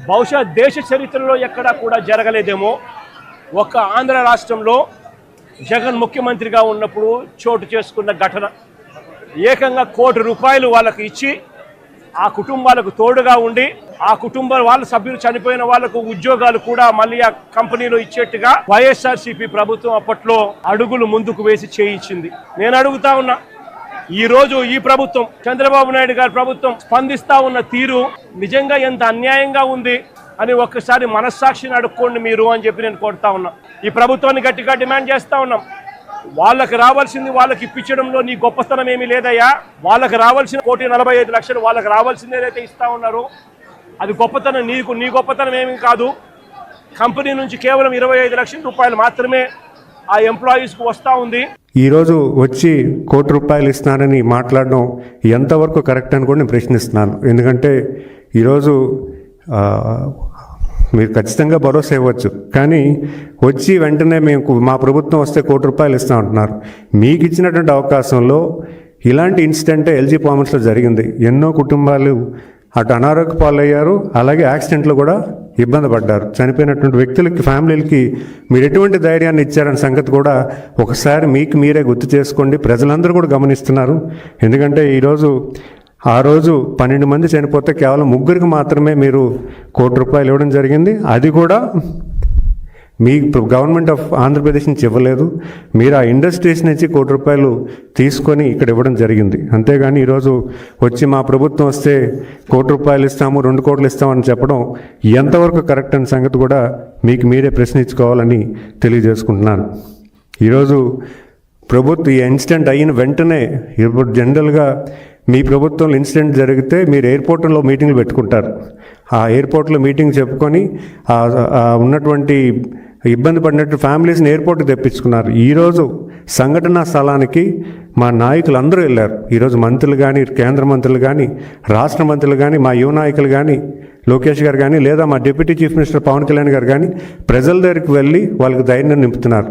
బహుశా దేశ చరిత్రలో ఎక్కడా కూడా జరగలేదేమో. ఒక ఆంధ్ర రాష్ట్రంలో జగన్ ముఖ్యమంత్రిగా ఉన్నప్పుడు చోటు చేసుకున్న ఘటన. ఏకంగా ₹1 కోటి వాళ్ళకు ఇచ్చి ఆ కుటుంబాలకు తోడుగా ఉండి ఆ కుటుంబ వాళ్ళ సభ్యులు చనిపోయిన వాళ్లకు ఉద్యోగాలు కూడా మళ్ళీ ఆ కంపెనీలో ఇచ్చేట్టుగా వైఎస్ఆర్సీపీ ప్రభుత్వం అప్పట్లో అడుగులు ముందుకు వేసి చేయించింది. నేను అడుగుతా ఉన్నా, ఈ రోజు ఈ ప్రభుత్వం, చంద్రబాబు నాయుడు గారి ప్రభుత్వం స్పందిస్తా ఉన్న తీరు నిజంగా ఎంత అన్యాయంగా ఉంది అని ఒక్కసారి మనస్సాక్షిని అడుక్కోండి మీరు అని చెప్పి నేను కోరుతా ఉన్నా. ఈ ప్రభుత్వాన్ని గట్టిగా డిమాండ్ చేస్తా ఉన్నాం. వాళ్ళకి రావాల్సింది వాళ్ళకి ఇప్పించడంలో నీ గొప్పతనం ఏమీ లేదయ్యా. వాళ్ళకి రావాల్సిన ₹1,45,00,000 వాళ్ళకి రావాల్సింది ఏదైతే ఇస్తా ఉన్నారో అది గొప్పతనం. నీ గొప్పతనం ఏమీ కాదు. కంపెనీ నుంచి కేవలం ₹25 లక్షలు మాత్రమే ఆ ఎంప్లాయీస్కు వస్తూ ఉంది. ఈరోజు వచ్చి ₹1 కోటి ఇస్తున్నారని మాట్లాడడం ఎంతవరకు కరెక్ట్ అని కూడా నేను ప్రశ్నిస్తున్నాను. ఎందుకంటే ఈరోజు మీరు ఖచ్చితంగా భరోసా ఇవ్వచ్చు, కానీ వచ్చి వెంటనే మా ప్రభుత్వం వస్తే ₹1 కోటి ఇస్తామంటున్నారు. మీకు ఇచ్చినటువంటి అవకాశంలో ఇలాంటి ఇన్సిడెంటే ఎల్జీ ఫార్మర్స్లో జరిగింది. ఎన్నో కుటుంబాలు అటు అనారోగ్య పాలయ్యారు, అలాగే యాక్సిడెంట్లో కూడా ఇబ్బంది పడ్డారు. చనిపోయినటువంటి వ్యక్తులకి, ఫ్యామిలీలకి మీరు ఎటువంటి ధైర్యాన్ని ఇచ్చారనే సంగతి కూడా ఒకసారి మీకు మీరే గుర్తు చేసుకోండి. ప్రజలందరూ కూడా గమనిస్తున్నారు. ఎందుకంటే ఆ రోజు 12 మంది చనిపోతే కేవలం 3 మాత్రమే మీరు ₹1 కోటి ఇవ్వడం జరిగింది. అది కూడా మీ గవర్నమెంట్ ఆఫ్ ఆంధ్రప్రదేశ్ నుంచి ఇవ్వలేదు. మీరు ఆ ఇండస్ట్రీస్ నుంచి ₹1 కోటి తీసుకొని ఇక్కడ ఇవ్వడం జరిగింది. అంతేగాని ఈరోజు వచ్చి మా ప్రభుత్వం వస్తే ₹1 కోటి ఇస్తాము, ₹2 కోట్లు ఇస్తామని చెప్పడం ఎంతవరకు కరెక్ట్ అనే సంగతి కూడా మీకు మీరే ప్రశ్నించుకోవాలని తెలియజేసుకుంటున్నాను. ఈరోజు ప్రభుత్వం ఈ ఇన్సిడెంట్ అయిన వెంటనే, ఇప్పుడు జనరల్గా మీ ప్రభుత్వంలో ఇన్సిడెంట్ జరిగితే మీరు ఎయిర్పోర్ట్లో మీటింగ్లు పెట్టుకుంటారు. ఆ ఎయిర్పోర్ట్లో మీటింగ్ చెప్పుకొని ఉన్నటువంటి ఇబ్బంది పడినట్టు ఫ్యామిలీస్ని ఎయిర్పోర్ట్కి తెప్పించుకున్నారు. ఈరోజు సంఘటనా స్థలానికి మా నాయకులు అందరూ వెళ్ళారు. ఈరోజు మంత్రులు కానీ, కేంద్ర మంత్రులు కానీ, రాష్ట్ర మంత్రులు కానీ, మా యువ నాయకులు కానీ, లోకేష్ గారు కానీ, లేదా మా deputy chief minister Pawan Kalyan గారు కానీ ప్రజల దగ్గరికి వెళ్ళి వాళ్ళకి ధైర్యం నింపుతున్నారు.